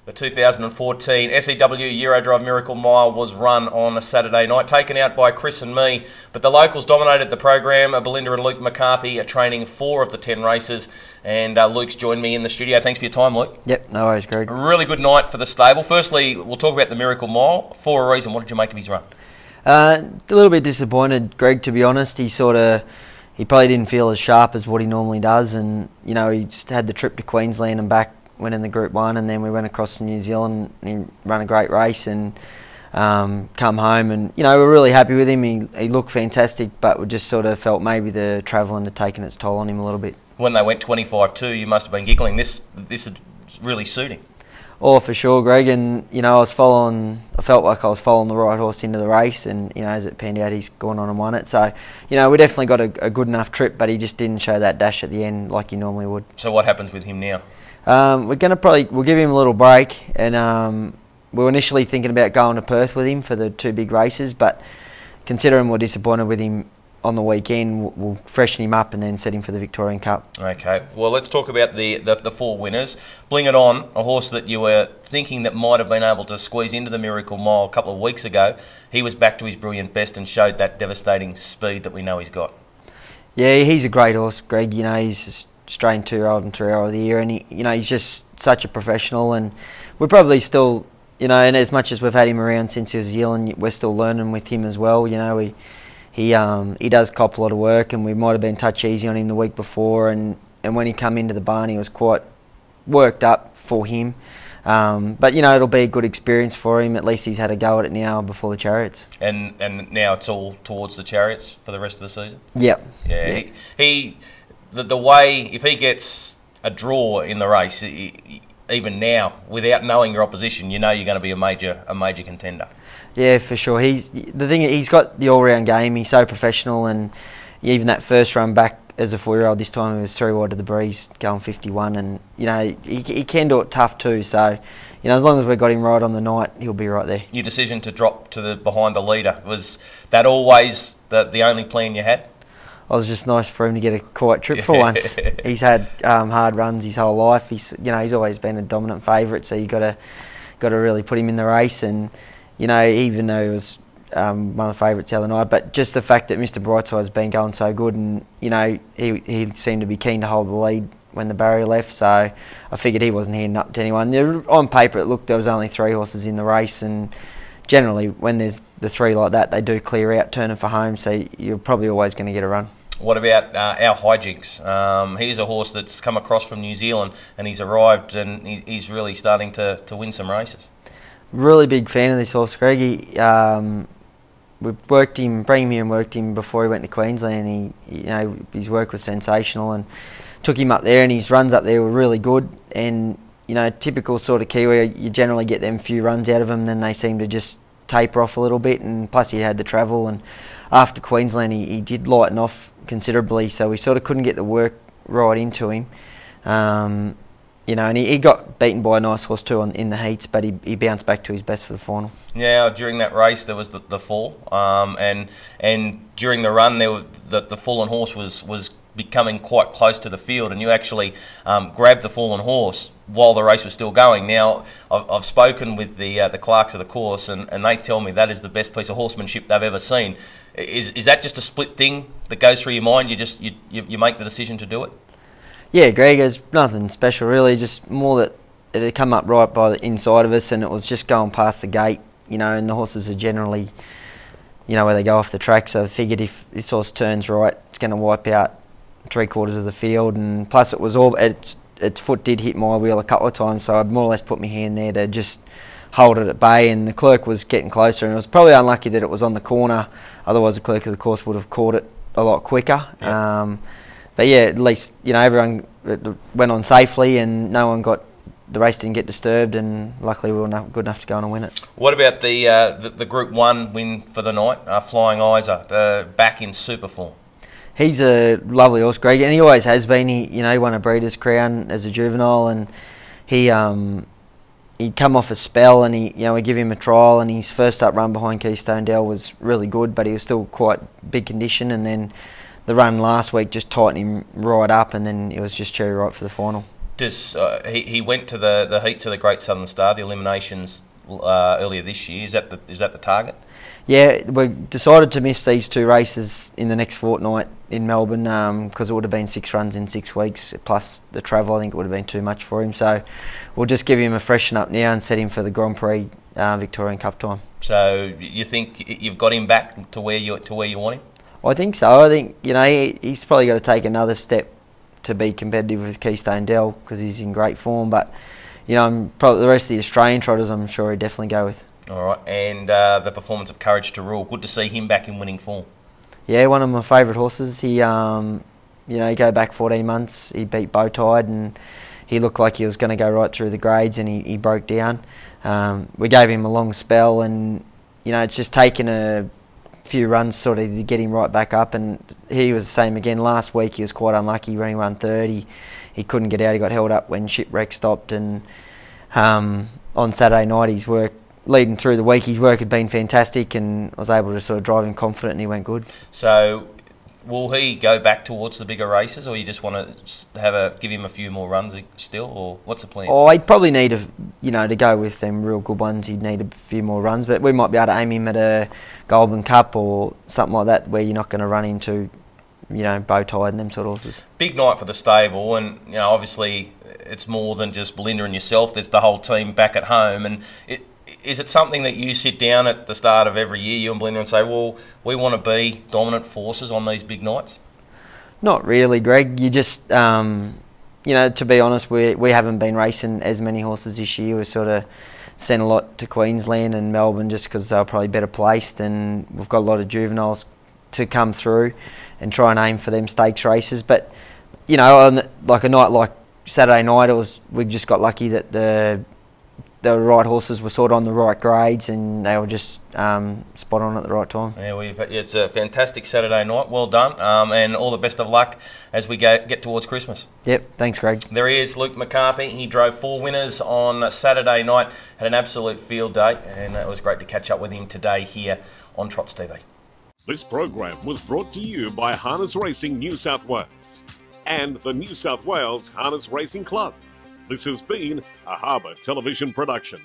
The 2014 SEW Eurodrive Miracle Mile was run on a Saturday night, taken out by Chris and me, but the locals dominated the program. Belinda and Luke McCarthy are training 4 of the 10 races, and Luke's joined me in the studio. Thanks for your time, Luke. Yep, no worries, Greg. A really good night for the stable. Firstly, we'll talk about the Miracle Mile for a reason. What did you make of his run? A little bit disappointed, Greg, to be honest. He probably didn't feel as sharp as what he normally does, and he just had the trip to Queensland and back, went in the Group 1, and then we went across to New Zealand and he ran a great race and come home, and we're really happy with him. He looked fantastic, but we just sort of felt maybe the travelling had taken its toll on him a little bit. When they went 25-2, you must have been giggling. This would really suit him. Oh, for sure, Greg, and I felt like I was following the right horse into the race, and as it panned out, he's gone on and won it. So, we definitely got a good enough trip, but he just didn't show that dash at the end like he normally would. So what happens with him now? We'll give him a little break, and we were initially thinking about going to Perth with him for the 2 big races, but considering we're disappointed with him on the weekend, we'll freshen him up and then set him for the Victorian Cup. Okay, well, let's talk about the 4 winners. Bling It On, a horse that you were thinking that might have been able to squeeze into the Miracle Mile a couple of weeks ago. He was back to his brilliant best and showed that devastating speed that we know he's got. Yeah, he's a great horse, Greg. He's Australian 2-year-old and 3-year-old of the year, and he's just such a professional, and we're probably still, and as much as we've had him around since he was young, we're still learning with him as well. He does cop a lot of work, and we might have been touch easy on him the week before, and when he come into the barn, he was quite worked up for him. But it'll be a good experience for him. At least he's had a go at it now before the Chariots. And now it's all towards the Chariots for the rest of the season. Yep. Yeah. The way, if he gets a draw in the race, even now, without knowing your opposition, you're going to be a major contender. Yeah, for sure. He's got the all-round game. He's so professional, and even that first run back as a 4-year-old, this time he was 3 wide of the breeze, going 51, and he can do it tough too. So, as long as we got him right on the night, he'll be right there. Your decision to drop to behind the leader, was that always the only plan you had? It was just nice for him to get a quiet trip for once. He's had hard runs his whole life. He's always been a dominant favourite, so you got to really put him in the race. And even though he was one of the favourites the other night, but just the fact that Mr. Brightside's been going so good, and he seemed to be keen to hold the lead when the barrier left. So I figured he wasn't handing up to anyone. On paper, it looked there was only 3 horses in the race, and generally when there's the 3 like that, they do clear out, turning for home. So you're probably always going to get a run. What about our Hijinks? He's a horse that's come across from New Zealand, and he's arrived, and he's really starting to win some races. Really big fan of this horse, Greg. We brought him here and worked him before he went to Queensland. His work was sensational, and took him up there, and his runs up there were really good. And typical sort of Kiwi, you generally get them few runs out of him, then they seem to just taper off a little bit. And plus, he had the travel, and after Queensland, he did lighten off considerably, so we sort of couldn't get the work right into him. And he got beaten by a nice horse too in the heats, but he bounced back to his best for the final. Yeah, during that race there was the fall, and during the run the fallen horse was becoming quite close to the field, and you actually grabbed the fallen horse while the race was still going. Now, I've spoken with the clerks of the course, and they tell me that is the best piece of horsemanship they've ever seen. Is that just a split thing that goes through your mind? You make the decision to do it? Yeah, Greg, it's nothing special really, just more that it had come up right by the inside of us, and it was just going past the gate, and the horses are generally, where they go off the track, so I figured if this horse turns right, it's going to wipe out 3/4 of the field, and plus it was its foot did hit my wheel a couple of times, so I more or less put my hand there to just hold it at bay, and the clerk was getting closer, and it was probably unlucky that it was on the corner, otherwise the clerk of the course would have caught it a lot quicker. Yep. But yeah, at least everyone went on safely, and the race didn't get disturbed, and luckily we were good enough to go on and win it. What about the Group 1 win for the night? Flying Isa, back in super form. He's a lovely horse, Greg, and he always has been. He won a Breeders' Crown as a juvenile, and he'd come off a spell, and we give him a trial, and his first up run behind Keystone Dell was really good, but he was still quite big condition, and then the run last week just tightened him right up, and then it was just cherry ripe for the final. Does he went to the heats of the Great Southern Star, the eliminations earlier this year? Is that the target? Yeah, we decided to miss these 2 races in the next fortnight in Melbourne because it would have been 6 runs in 6 weeks, plus the travel. I think it would have been too much for him. So we'll just give him a freshen up now and set him for the Grand Prix Victorian Cup time. So you think you've got him back to where you want him? I think so. I think, you know, he's probably got to take another step to be competitive with Keystone Dell because he's in great form. But, you know, probably the rest of the Australian trotters, I'm sure he'd definitely go with. All right, and the performance of Courage to Rule. Good to see him back in winning form. Yeah, one of my favourite horses. He, you know, go back 14 months, he beat Bowtide and he looked like he was going to go right through the grades and he broke down. We gave him a long spell and, you know, it's just taken a few runs sort of to get him right back up, and he was the same again. Last week he was quite unlucky, running run 30. He couldn't get out, he got held up when Shipwreck stopped, and on Saturday night his work leading through the week, his work had been fantastic and I was able to sort of drive him confident and he went good. So will he go back towards the bigger races, or you just want to give him a few more runs still, or what's the plan? Oh, he'd probably need to go with them real good ones. He'd need a few more runs, but we might be able to aim him at a Golden Cup or something like that, where you're not going to run into, you know, Bowtide and them sort of horses. Big night for the stable, and you know, obviously it's more than just Belinda and yourself. There's the whole team back at home, and is it something that you sit down at the start of every year, you and Belinda, and say, well, we want to be dominant forces on these big nights? Not really, Greg. You just, you know, to be honest, we haven't been racing as many horses this year. We sort of sent a lot to Queensland and Melbourne just because they were probably better placed, and we've got a lot of juveniles to come through and try and aim for them stakes races. But, you know, on like a night like Saturday night, we just got lucky that the right horses were sort of on the right grades and they were just spot on at the right time. Yeah, it's a fantastic Saturday night. Well done, and all the best of luck as we get towards Christmas. Yep, thanks, Greg. There he is, Luke McCarthy. He drove 4 winners on Saturday night, had an absolute field day, and it was great to catch up with him today here on Trots TV. This program was brought to you by Harness Racing New South Wales and the New South Wales Harness Racing Club. This has been a Harbour Television production.